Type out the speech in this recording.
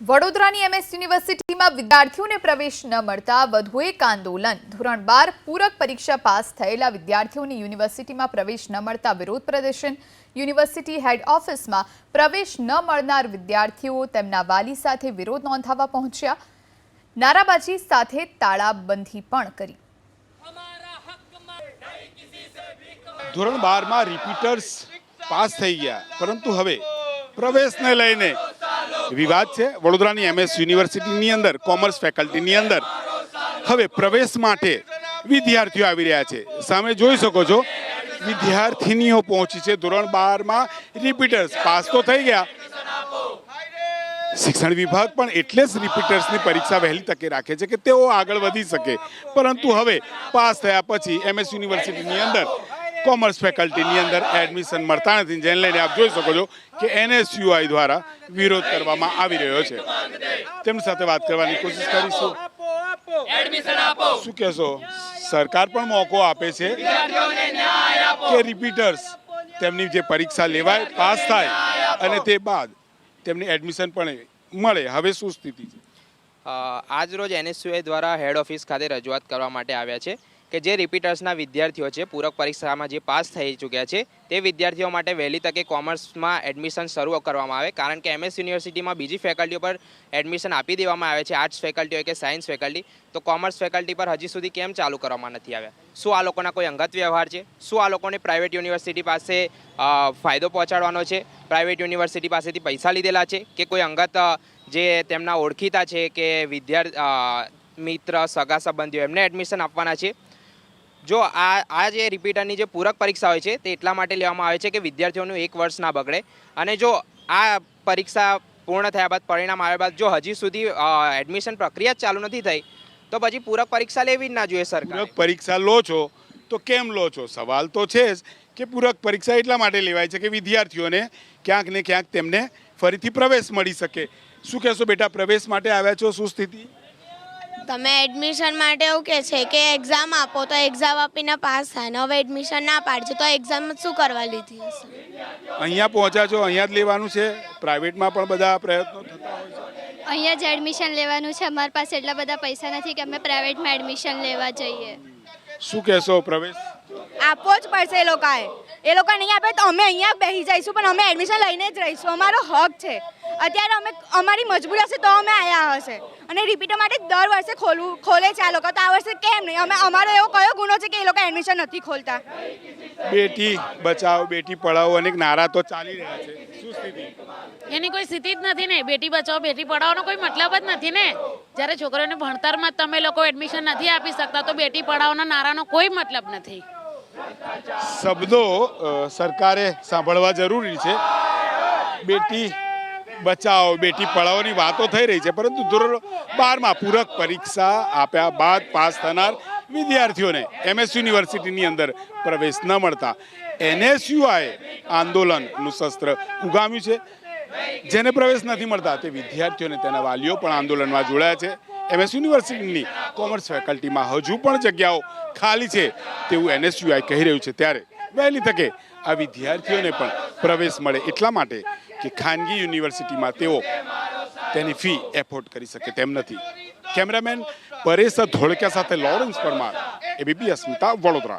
વડોદરાની એમએસ યુનિવર્સિટીમાં વિદ્યાર્થીઓને પ્રવેશ ન મળતા વધુ એક આંદોલન। ધોરણ 12 પૂરક પરીક્ષા પાસ થયેલા વિદ્યાર્થીઓને યુનિવર્સિટીમાં પ્રવેશ ન મળતા વિરોધ પ્રદર્શન। યુનિવર્સિટી હેડ ઓફિસમાં પ્રવેશ ન મળનાર વિદ્યાર્થીઓ તેમના વાલી સાથે વિરોધ નોંધાવવા પહોંચ્યા। નારાબાજી સાથે તાળાબંધી પણ કરી। ધોરણ 12 માં રિપીટર્સ પાસ થઈ ગયા, પરંતુ હવે પ્રવેશને લઈને વિવાદ છે। વડોદરાની એમએસ યુનિવર્સિટીની અંદર કોમર્સ ફેકલ્ટીની અંદર હવે પ્રવેશ માટે વિદ્યાર્થીઓ આવી રહ્યા છે। સામે જોઈ શકો છો વિદ્યાર્થીનીઓ પહોંચી છે। ધોરણ 12 માં રિપીટર્સ પાસ તો થઈ ગયા, શિક્ષણ વિભાગ પણ એટલે જ રિપીટર્સની પરીક્ષા વહેલી તકે રાખે છે કે તેઓ આગળ વધી શકે, પરંતુ હવે પાસ થયા પછી એમએસ યુનિવર્સિટીની અંદર કોમર્સ ફેકલ્ટીની અંદર એડમિશન મળતા નથી, જેને લઈને આપ જોઈ શકો છો કે એનએસયુઆઈ દ્વારા વિરોધ કરવામાં આવી રહ્યો છે। તેમની સાથે વાત કરવાની કોશિશ કરીશું। શું કહેશો, સરકાર પણ મોકો આપે છે કે રિપીટર્સ તેમની જે પરીક્ષા લેવાય, પાસ થાય અને તે બાદ તેમને એડમિશન પણ મળે, હવે શું સ્થિતિ છે? આજ રોજ એનએસયુઆઈ દ્વારા હેડ ઓફિસ ખાતે રજૂઆત કરવા માટે આવ્યા છે કે જે રિપીટર્સના વિદ્યાર્થીઓ છે, પૂરક પરીક્ષામાં જે પાસ થઈ ચૂક્યા છે તે વિદ્યાર્થીઓ માટે વહેલી તકે કોમર્સમાં એડમિશન શરૂ કરવામાં આવે, કારણ કે એમએસ યુનિવર્સિટીમાં બીજી ફેકલ્ટીઓ પર એડમિશન આપી દેવામાં આવે છે, આર્ટ્સ ફેકલ્ટી હોય કે સાયન્સ ફેકલ્ટી, તો કોમર્સ ફેકલ્ટી પર હજી સુધી કેમ ચાલુ કરવામાં નથી આવ્યા? શું આ લોકોના કોઈ અંગત વ્યવહાર છે? શું આ લોકોને પ્રાઇવેટ યુનિવર્સિટી પાસે ફાયદો પહોંચાડવાનો છે? પ્રાઇવેટ યુનિવર્સિટી પાસેથી પૈસા લીધેલા છે કે કોઈ અંગત જે તેમના ઓળખીતા છે કે મિત્ર સગા સંબંધીઓ એમને એડમિશન આપવાના છે? જો આ જે રિપીટરની જે પૂરક પરીક્ષા હોય છે તે એટલા માટે લેવામાં આવે છે કે વિદ્યાર્થીઓનું એક વર્ષ ના બગડે, અને જો આ પરીક્ષા પૂર્ણ થયા બાદ, પરિણામ આવ્યા બાદ જો હજી સુધી એડમિશન પ્રક્રિયા જ ચાલુ નથી થઈ તો પછી પૂરક પરીક્ષા લેવી જ ના જોઈએ। સરકાર પૂરક પરીક્ષા લો છો તો કેમ લો છો? સવાલ તો છે જ કે પૂરક પરીક્ષા એટલા માટે લેવાય છે કે વિદ્યાર્થીઓને ક્યાંક ને ક્યાંક તેમને ફરીથી પ્રવેશ મળી શકે। શું કહેશો બેટા, પ્રવેશ માટે આવ્યા છો, શું સ્થિતિ? તમે એડમિશન માટે એવું કહે છે કે એક્ઝામ આપો તો એક્ઝામ આપીને પાસ થાય, ને હવે એડમિશન ના પાડજો તો એક્ઝામ શું કરવા લીધી હશે? અહીંયા પહોંચ્યા છો, અહીંયા જ લેવાનું છે? પ્રાઇવેટમાં પણ બધા પ્રયત્નો થતા હોય છે? અહીંયા જ એડમિશન લેવાનું છે। અમારી પાસે એટલા બધા પૈસા નથી કે અમે પ્રાઇવેટમાં એડમિશન લેવા જઈએ। શું કહેશો, પ્રવેશ આપવો જ પડશે એ લોકો નહીં આપે તો અમે અહીંયા બેસી જઈશું, પણ અમે એડમિશન લઈને જ રહીશું, અમારો હક છે। અત્યારે અમારી મજબૂરી હશે તો અમે આવ્યા હશે, અને રિપીટર માટે દર વર્ષે ખોલે છે આ લોકો, તો આ વર્ષે કેમ નહીં? અમારો એવો કયો ગુનો છે કે એ લોકો એડમિશન નથી ખોલતા? બેટી બચાવો બેટી પઢાઓ અનેક નારા તો ચાલી રહ્યા છે, શું સ્થિતિ? એની કોઈ સ્થિતિ જ નથી ને। બેટી બચાવો બેટી પઢાઓનો કોઈ મતલબ જ નથી ને। જ્યારે છોકરીઓને ભણતરમાં તમે લોકો એડમિશન નથી આપી શકતા તો બેટી પઢાઓના નારાનો કોઈ મતલબ નથી। શબ્દો સરકારે સાંભળવા જરૂરી છે। બેટી બચાવો બેટી પઢાઓની વાતો થઈ રહી છે, પરંતુ ધોરણ 12 માં પૂરક પરીક્ષા આપ્યા બાદ પાસ થનાર વિદ્યાર્થીઓને એમએસ યુનિવર્સિટીની અંદર પ્રવેશ ન મળતા એનએસયુઆઈ આંદોલનનું શસ્ત્ર ઉગામ્યું છે। જેને પ્રવેશ નથી મળતા તે વિદ્યાર્થીઓને તેના વાલીઓ પણ આંદોલનમાં જોડાયા છે। એમએસ યુનિવર્સિટીની કોમર્સ ફેકલ્ટીમાં હજુ પણ જગ્યાઓ ખાલી છે તેવું એનએસયુઆઈ કહી રહ્યું છે, ત્યારે વહેલી તકે આ વિદ્યાર્થીઓને પણ પ્રવેશ મળે એટલા માટે કે ખાનગી યુનિવર્સિટીમાં તેઓ તેની ફી એફોર્ડ કરી શકે તેમ નથી। કેમેરામેન પરેશ ધોળકિયા સાથે લોરેન્સ પરમાર, એબીપી અસ્મિતા, વડોદરા।